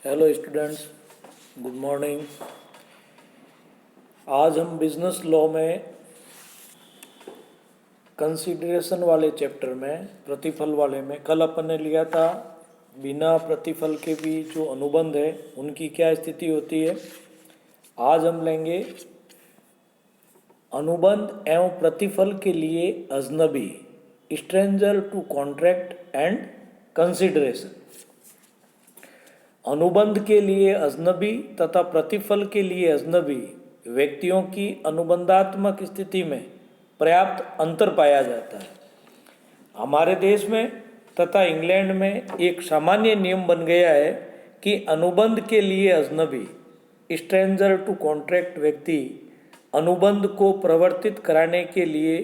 Hello students, good morning. आज हम business law में कंसीडरेशन वाले चैप्टर में, प्रतिफल वाले में, कल अपन ने लिया था बिना प्रतिफल के भी जो अनुबंध है उनकी क्या स्थिति होती है। आज हम लेंगे अनुबंध एवं प्रतिफल के लिए अजनबी, stranger to contract and consideration. अनुबंध के लिए अजनबी तथा प्रतिफल के लिए अजनबी व्यक्तियों की अनुबंधात्मक स्थिति में पर्याप्त अंतर पाया जाता है। हमारे देश में तथा इंग्लैंड में एक सामान्य नियम बन गया है कि अनुबंध के लिए अजनबी, स्ट्रेंजर टू कॉन्ट्रैक्ट व्यक्ति अनुबंध को प्रवर्तित कराने के लिए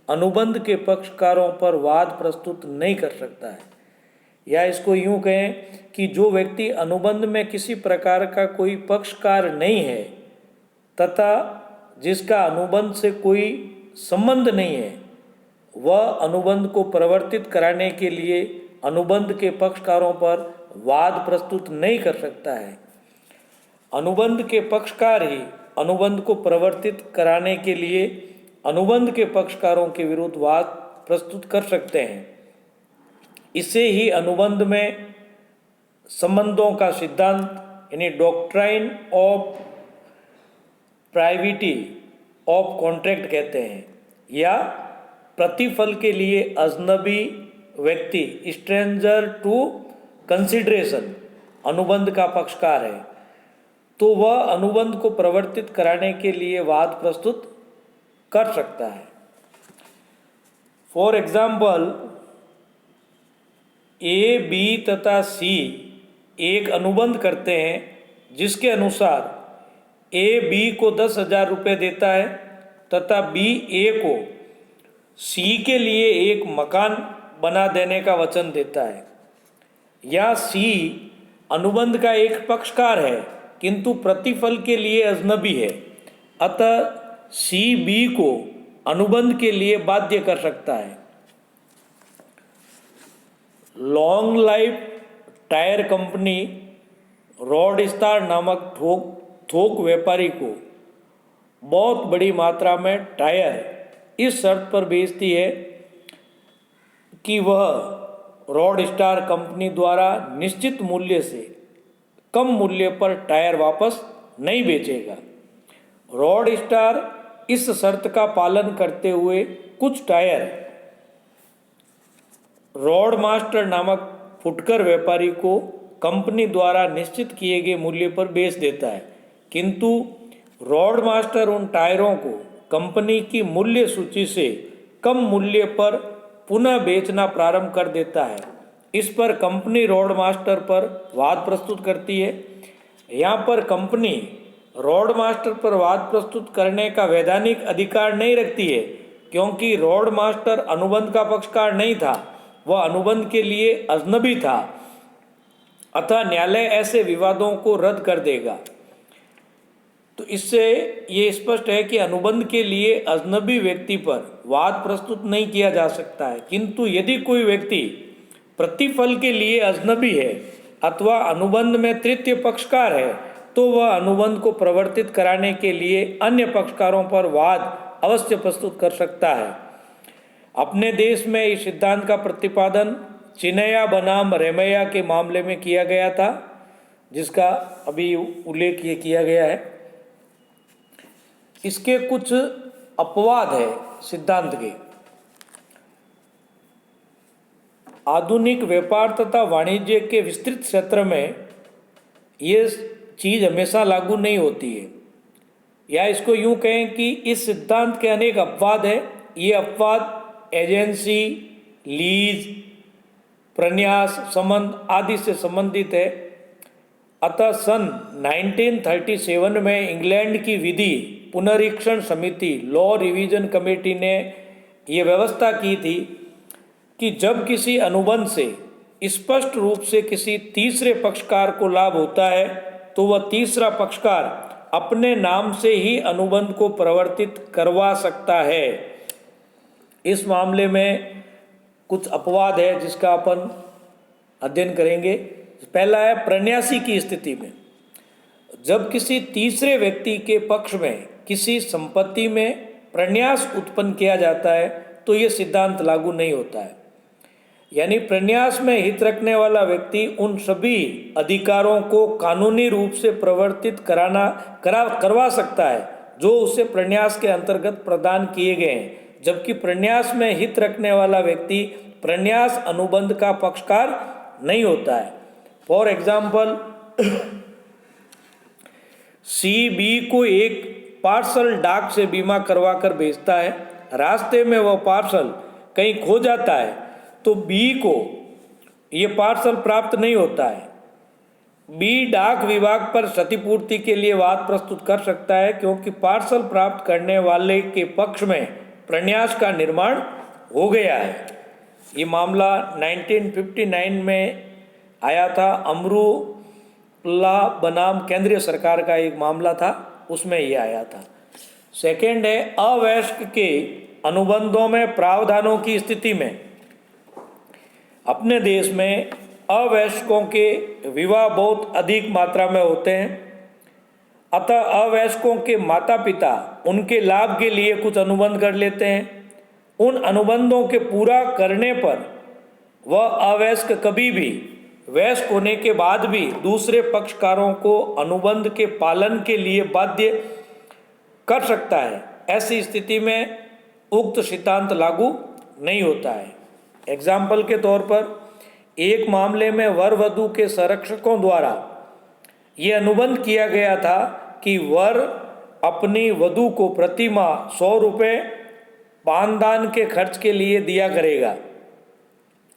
अनुबंध के पक्षकारों पर वाद प्रस्तुत नहीं कर सकता है। या इसको यूँ कहें कि जो व्यक्ति अनुबंध में किसी प्रकार का कोई पक्षकार नहीं है तथा जिसका अनुबंध से कोई संबंध नहीं है, वह अनुबंध को प्रवर्तित कराने के लिए अनुबंध के पक्षकारों पर वाद प्रस्तुत नहीं कर सकता है। अनुबंध के पक्षकार ही अनुबंध को प्रवर्तित कराने के लिए अनुबंध के पक्षकारों के विरुद्ध वाद प्रस्तुत कर सकते हैं। इसे ही अनुबंध में संबंधों का सिद्धांत यानी डॉक्ट्राइन ऑफ प्राइविटी ऑफ कॉन्ट्रैक्ट कहते हैं। या प्रतिफल के लिए अजनबी व्यक्ति, स्ट्रेंजर टू कंसिडरेशन, अनुबंध का पक्षकार है तो वह अनुबंध को प्रवर्तित कराने के लिए वाद प्रस्तुत कर सकता है। फॉर एग्जाम्पल, ए, बी तथा सी एक अनुबंध करते हैं जिसके अनुसार ए बी को 10,000 रुपये देता है तथा बी ए को सी के लिए एक मकान बना देने का वचन देता है। या सी अनुबंध का एक पक्षकार है किंतु प्रतिफल के लिए अजनबी है, अतः सी बी को अनुबंध के लिए बाध्य कर सकता है। Long life tyre company rod star नामक थोक व्यापारी को बहुत बड़ी मात्रा में टायर इस शर्त पर बेचती है कि वह रॉड स्टार कंपनी द्वारा निश्चित मूल्य से कम मूल्य पर टायर वापस नहीं बेचेगा। रॉड स्टार इस शर्त का पालन करते हुए कुछ टायर रॉड मास्टर नामक फुटकर व्यापारी को कंपनी द्वारा निश्चित किए गए मूल्य पर बेच देता है, किंतु रॉड मास्टर उन टायरों को कंपनी की मूल्य सूची से कम मूल्य पर पुनः बेचना प्रारंभ कर देता है। इस पर कंपनी रॉड मास्टर पर वाद प्रस्तुत करती है। यहाँ पर कंपनी रॉड मास्टर पर वाद प्रस्तुत करने का वैधानिक अधिकार नहीं रखती है, क्योंकि रॉड मास्टर अनुबंध का पक्षकार नहीं था, वह अनुबंध के लिए अजनबी था, अतः न्यायालय ऐसे विवादों को रद्द कर देगा। तो इससे ये स्पष्ट है कि अनुबंध के लिए अजनबी व्यक्ति पर वाद प्रस्तुत नहीं किया जा सकता है, किंतु यदि कोई व्यक्ति प्रतिफल के लिए अजनबी है अथवा अनुबंध में तृतीय पक्षकार है तो वह अनुबंध को प्रवर्तित कराने के लिए अन्य पक्षकारों पर वाद अवश्य प्रस्तुत कर सकता है। अपने देश में इस सिद्धांत का प्रतिपादन चिनैया बनाम रेमैया के मामले में किया गया था, जिसका अभी उल्लेख किया गया है। इसके कुछ अपवाद है सिद्धांत के। आधुनिक व्यापार तथा वाणिज्य के विस्तृत क्षेत्र में ये चीज़ हमेशा लागू नहीं होती है। या इसको यूँ कहें कि इस सिद्धांत के अनेक अपवाद हैं। ये अपवाद एजेंसी, लीज, प्रन्यास, संबंध आदि से संबंधित है। अतः सन 1937 में इंग्लैंड की विधि पुनरीक्षण समिति, लॉ रिवीजन कमेटी ने ये व्यवस्था की थी कि जब किसी अनुबंध से स्पष्ट रूप से किसी तीसरे पक्षकार को लाभ होता है तो वह तीसरा पक्षकार अपने नाम से ही अनुबंध को प्रवर्तित करवा सकता है। इस मामले में कुछ अपवाद है जिसका अपन अध्ययन करेंगे। पहला है प्रन्यासी की स्थिति में। जब किसी तीसरे व्यक्ति के पक्ष में किसी संपत्ति में प्रन्यास उत्पन्न किया जाता है तो ये सिद्धांत लागू नहीं होता है। यानी प्रन्यास में हित रखने वाला व्यक्ति उन सभी अधिकारों को कानूनी रूप से प्रवर्तित करवा सकता है जो उसे प्रन्यास के अंतर्गत प्रदान किए गए हैं, जबकि प्रन्यास में हित रखने वाला व्यक्ति प्रन्यास अनुबंध का पक्षकार नहीं होता है। फॉर एग्जाम्पल, सी बी को एक पार्सल डाक से बीमा करवा कर भेजता है। रास्ते में वह पार्सल कहीं खो जाता है तो बी को ये पार्सल प्राप्त नहीं होता है। बी डाक विभाग पर क्षतिपूर्ति के लिए वाद प्रस्तुत कर सकता है क्योंकि पार्सल प्राप्त करने वाले के पक्ष में प्रन्यास का निर्माण हो गया है। ये मामला 1959 में आया था। अमरुल्ला बनाम केंद्रीय सरकार का एक मामला था, उसमें ये आया था। सेकेंड है अवयस्क के अनुबंधों में प्रावधानों की स्थिति में। अपने देश में अवयस्कों के विवाह बहुत अधिक मात्रा में होते हैं, अतः अवयस्कों के माता पिता उनके लाभ के लिए कुछ अनुबंध कर लेते हैं। उन अनुबंधों के पूरा करने पर वह अवयस्क कभी भी वयस्क होने के बाद भी दूसरे पक्षकारों को अनुबंध के पालन के लिए बाध्य कर सकता है। ऐसी स्थिति में उक्त सिद्धांत लागू नहीं होता है। एग्जाम्पल के तौर पर, एक मामले में वर वधू के संरक्षकों द्वारा ये अनुबंध किया गया था कि वर अपनी वधू को प्रति माह 100 रुपये पानदान के खर्च के लिए दिया करेगा।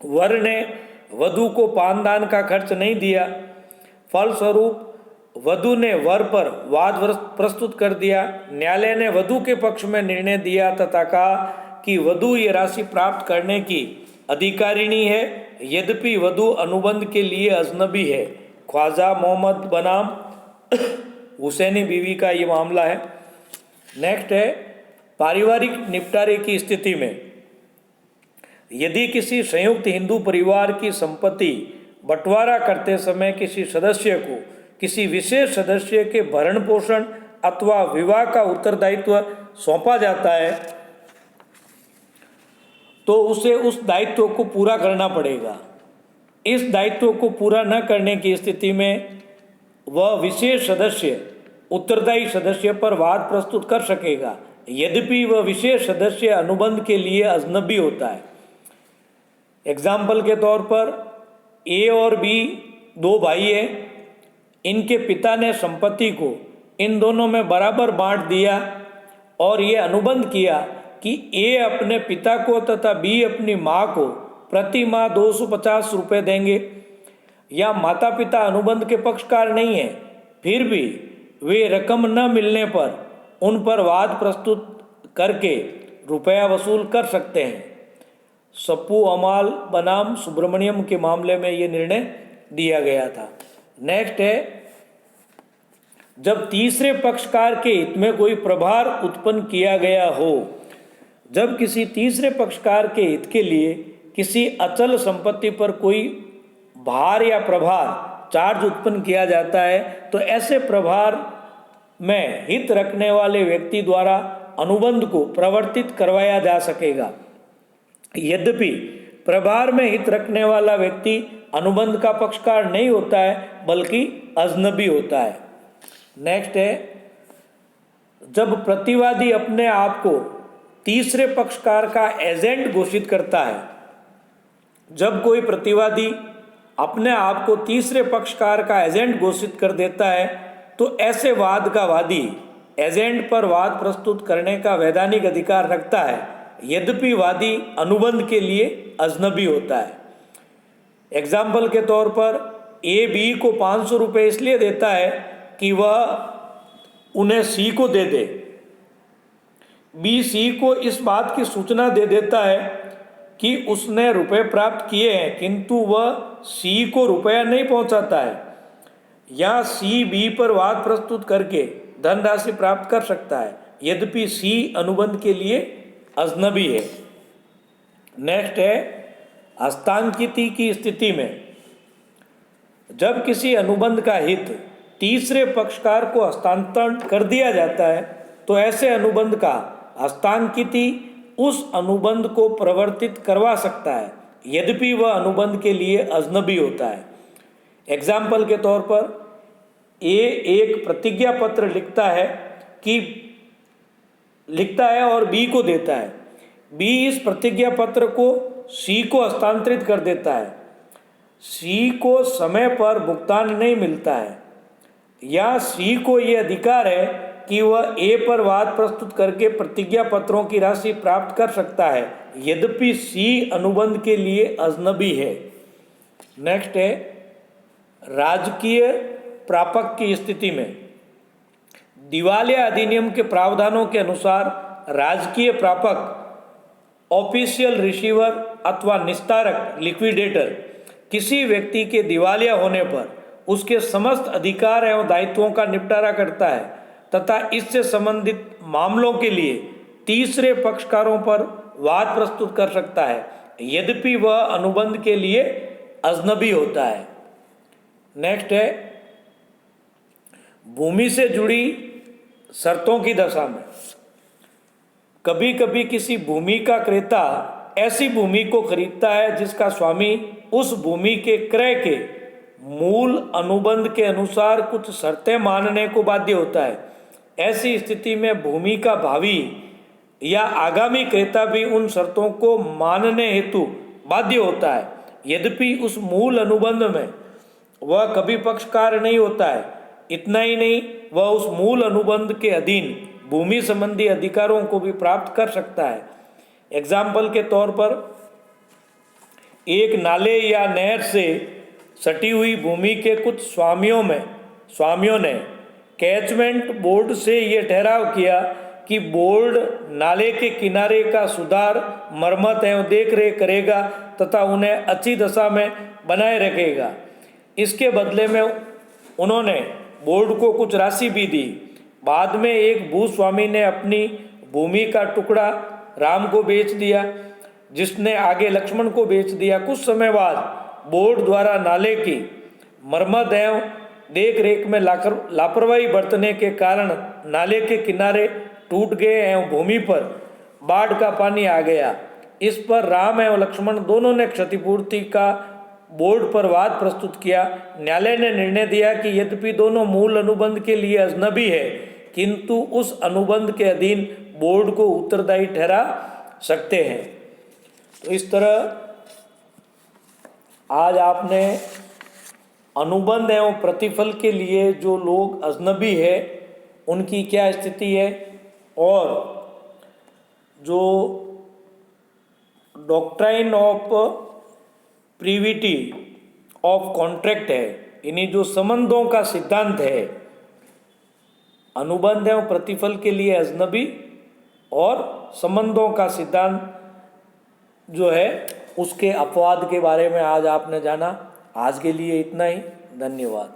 वर ने वधू को पानदान का खर्च नहीं दिया। फलस्वरूप वधू ने वर पर वाद प्रस्तुत कर दिया। न्यायालय ने वधू के पक्ष में निर्णय दिया तथा कहा कि वधू ये राशि प्राप्त करने की अधिकारिणी है, यद्यपि वधू अनुबंध के लिए अजनबी है। ख्वाजा मोहम्मद बनाम हुसैनी बीवी का ये मामला है। नेक्स्ट है पारिवारिक निपटारे की स्थिति में। यदि किसी संयुक्त हिंदू परिवार की संपत्ति बंटवारा करते समय किसी सदस्य को किसी विशेष सदस्य के भरण पोषण अथवा विवाह का उत्तरदायित्व सौंपा जाता है तो उसे उस दायित्व को पूरा करना पड़ेगा। इस दायित्व को पूरा न करने की स्थिति में वह विशेष सदस्य उत्तरदायी सदस्य पर वाद प्रस्तुत कर सकेगा, यद्यपि वह विशेष सदस्य अनुबंध के लिए अजनबी होता है। एग्जाम्पल के तौर पर, ए और बी दो भाई हैं। इनके पिता ने संपत्ति को इन दोनों में बराबर बांट दिया और ये अनुबंध किया कि ए अपने पिता को तथा बी अपनी माँ को प्रति माह 250 रुपये देंगे। या माता पिता अनुबंध के पक्षकार नहीं है, फिर भी वे रकम न मिलने पर उन पर वाद प्रस्तुत करके रुपया वसूल कर सकते हैं। सप्पू अमाल बनाम सुब्रमण्यम के मामले में ये निर्णय दिया गया था। नेक्स्ट है जब तीसरे पक्षकार के हित में कोई प्रभार उत्पन्न किया गया हो। जब किसी तीसरे पक्षकार के हित के लिए किसी अचल संपत्ति पर कोई भार या प्रभार चार्ज उत्पन्न किया जाता है तो ऐसे प्रभार में हित रखने वाले व्यक्ति द्वारा अनुबंध को प्रवर्तित करवाया जा सकेगा। यद्यपि प्रभार में हित रखने वाला व्यक्ति अनुबंध का पक्षकार नहीं होता है बल्कि अजनबी होता है। नेक्स्ट है जब प्रतिवादी अपने आप को तीसरे पक्षकार का एजेंट घोषित करता है। जब कोई प्रतिवादी अपने आप को तीसरे पक्षकार का एजेंट घोषित कर देता है तो ऐसे वाद का वादी एजेंट पर वाद प्रस्तुत करने का वैधानिक अधिकार रखता है, यद्यपि वादी अनुबंध के लिए अजनबी होता है। एग्जाम्पल के तौर पर, ए बी को 500 रुपये इसलिए देता है कि वह उन्हें सी को दे दे। बी सी को इस बात की सूचना दे देता है कि उसने रुपए प्राप्त किए हैं, किंतु वह सी को रुपया नहीं पहुंचाता है। या सी बी पर वाद प्रस्तुत करके धनराशि प्राप्त कर सकता है, यद्यपि सी अनुबंध के लिए अजनबी है। नेक्स्ट है हस्तांकित की स्थिति में। जब किसी अनुबंध का हित तीसरे पक्षकार को हस्तांतरण कर दिया जाता है तो ऐसे अनुबंध का हस्तांकिती उस अनुबंध को प्रवर्तित करवा सकता है, यद्यपि वह अनुबंध के लिए अजनबी होता है। एग्जाम्पल के तौर पर ए एक प्रतिज्ञा पत्र लिखता है और बी को देता है। बी इस प्रतिज्ञा पत्र को सी को हस्तांतरित कर देता है। सी को समय पर भुगतान नहीं मिलता है, या सी को ये अधिकार है कि वह ए पर वाद प्रस्तुत करके प्रतिज्ञा पत्रों की राशि प्राप्त कर सकता है, यद्यपि सी अनुबंध के लिए अजनबी है। नेक्स्ट है राजकीय प्रापक की स्थिति में। दिवालिया अधिनियम के प्रावधानों के अनुसार राजकीय प्रापक ऑफिशियल रिसीवर अथवा निस्तारक लिक्विडेटर किसी व्यक्ति के दिवालिया होने पर उसके समस्त अधिकार एवं दायित्वों का निपटारा करता है तथा इससे संबंधित मामलों के लिए तीसरे पक्षकारों पर वाद प्रस्तुत कर सकता है, यद्यपि वह अनुबंध के लिए अजनबी होता है। नेक्स्ट है भूमि से जुड़ी शर्तों की दशा में। कभी कभी किसी भूमि का क्रेता ऐसी भूमि को खरीदता है जिसका स्वामी उस भूमि के क्रय के मूल अनुबंध के अनुसार कुछ शर्तें मानने को बाध्य होता है। ऐसी स्थिति में भूमि का भावी या आगामी क्रेता भी उन शर्तों को मानने हेतु बाध्य होता है, यद्यपि उस मूल अनुबंध में वह कभी पक्षकार नहीं होता है। इतना ही नहीं, वह उस मूल अनुबंध के अधीन भूमि संबंधी अधिकारों को भी प्राप्त कर सकता है। एग्जाम्पल के तौर पर एक नाले या नहर से सटी हुई भूमि के कुछ स्वामियों ने कैचमेंट बोर्ड से ये ठहराव किया कि बोर्ड नाले के किनारे का सुधार, मरम्मत एवं देख रेख करेगा तथा उन्हें अच्छी दशा में बनाए रखेगा। इसके बदले में उन्होंने बोर्ड को कुछ राशि भी दी। बाद में एक भूस्वामी ने अपनी भूमि का टुकड़ा राम को बेच दिया, जिसने आगे लक्ष्मण को बेच दिया। कुछ समय बाद बोर्ड द्वारा नाले की मरम्मत एवं देख रेख में लापरवाही बरतने के कारण नाले के किनारे टूट गए एवं भूमि पर बाढ़ का पानी आ गया। इस पर राम एवं लक्ष्मण दोनों ने क्षतिपूर्ति का बोर्ड पर वाद प्रस्तुत किया। न्यायालय ने निर्णय दिया कि यद्यपि दोनों मूल अनुबंध के लिए अजनबी है, किंतु उस अनुबंध के अधीन बोर्ड को उत्तरदायी ठहरा सकते हैं। तो इस तरह आज आपने अनुबंध एवं प्रतिफल के लिए जो लोग अजनबी है उनकी क्या स्थिति है, और जो doctrine of privity of contract है, इन्हीं जो संबंधों का सिद्धांत है, अनुबंध एवं प्रतिफल के लिए अजनबी और संबंधों का सिद्धांत जो है उसके अपवाद के बारे में आज आपने जाना। आज के लिए इतना ही, धन्यवाद।